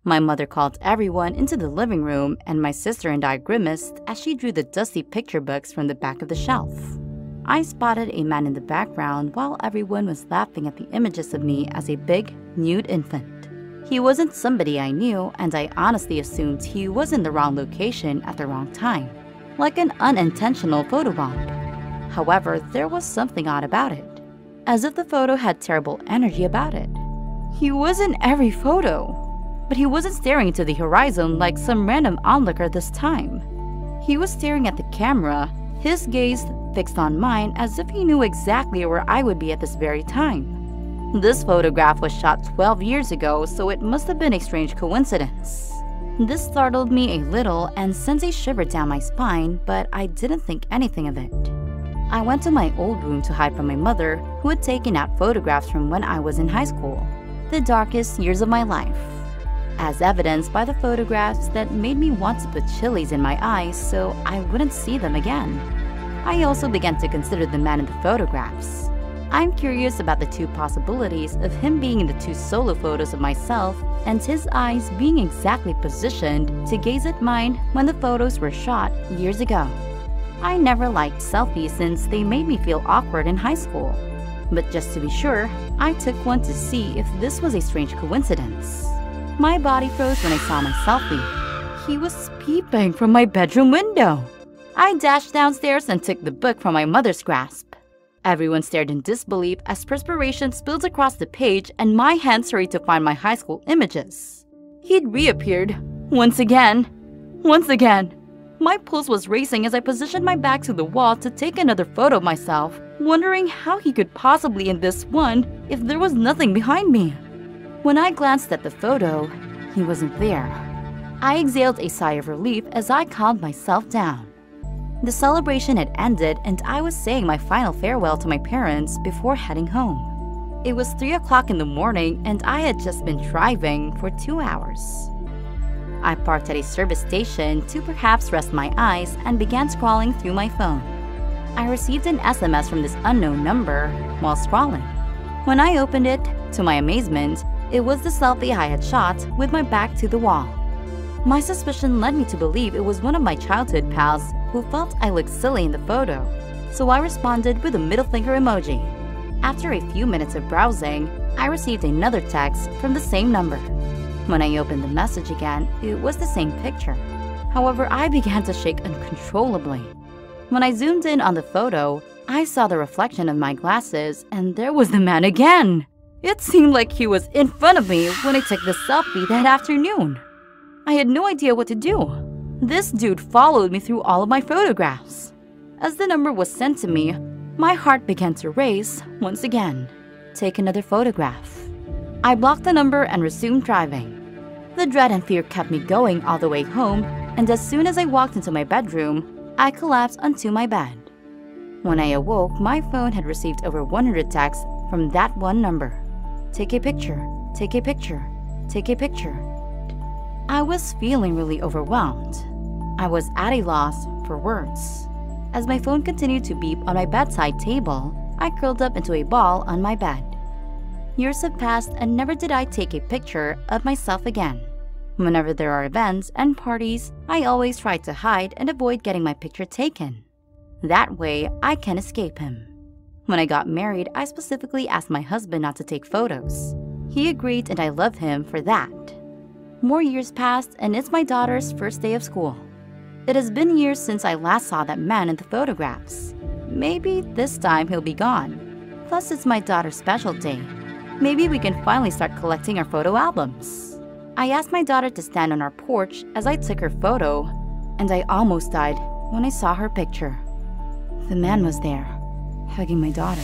My mother called everyone into the living room, and my sister and I grimaced as she drew the dusty picture books from the back of the shelf. I spotted a man in the background while everyone was laughing at the images of me as a big, nude infant. He wasn't somebody I knew, and I honestly assumed he was in the wrong location at the wrong time, like an unintentional photo bomb. However, there was something odd about it, as if the photo had terrible energy about it. He was in every photo, but he wasn't staring into the horizon like some random onlooker this time. He was staring at the camera, his gaze fixed on mine as if he knew exactly where I would be at this very time. This photograph was shot 12 years ago, so it must have been a strange coincidence. This startled me a little and sent a shiver down my spine, but I didn't think anything of it. I went to my old room to hide from my mother, who had taken out photographs from when I was in high school, the darkest years of my life, as evidenced by the photographs that made me want to put chilies in my eyes so I wouldn't see them again. I also began to consider the man in the photographs. I'm curious about the two possibilities of him being in the two solo photos of myself and his eyes being exactly positioned to gaze at mine when the photos were shot years ago. I never liked selfies since they made me feel awkward in high school. But just to be sure, I took one to see if this was a strange coincidence. My body froze when I saw my selfie. He was peeping from my bedroom window. I dashed downstairs and took the book from my mother's grasp. Everyone stared in disbelief as perspiration spilled across the page and my hands hurried to find my high school images. He'd reappeared. Once again. My pulse was racing as I positioned my back to the wall to take another photo of myself, wondering how he could possibly in this one if there was nothing behind me. When I glanced at the photo, he wasn't there. I exhaled a sigh of relief as I calmed myself down. The celebration had ended and I was saying my final farewell to my parents before heading home. It was 3 o'clock in the morning and I had just been driving for 2 hours. I parked at a service station to perhaps rest my eyes and began scrolling through my phone. I received an SMS from this unknown number while scrolling. When I opened it, to my amazement, it was the selfie I had shot with my back to the wall. My suspicion led me to believe it was one of my childhood pals who felt I looked silly in the photo, so I responded with a middle finger emoji. After a few minutes of browsing, I received another text from the same number. When I opened the message again, it was the same picture. However, I began to shake uncontrollably. When I zoomed in on the photo, I saw the reflection of my glasses, and there was the man again. It seemed like he was in front of me when I took the selfie that afternoon. I had no idea what to do. This dude followed me through all of my photographs. As the number was sent to me, my heart began to race once again. Take another photograph. I blocked the number and resumed driving. The dread and fear kept me going all the way home, and as soon as I walked into my bedroom, I collapsed onto my bed. When I awoke, my phone had received over 100 texts from that one number. Take a picture, take a picture, take a picture. I was feeling really overwhelmed. I was at a loss for words. As my phone continued to beep on my bedside table, I curled up into a ball on my bed. Years have passed and never did I take a picture of myself again. Whenever there are events and parties, I always try to hide and avoid getting my picture taken. That way, I can escape him. When I got married, I specifically asked my husband not to take photos. He agreed and I love him for that. More years passed and it's my daughter's first day of school. It has been years since I last saw that man in the photographs. Maybe this time he'll be gone. Plus, it's my daughter's special day. Maybe we can finally start collecting our photo albums. I asked my daughter to stand on our porch as I took her photo, and I almost died when I saw her picture. The man was there, hugging my daughter.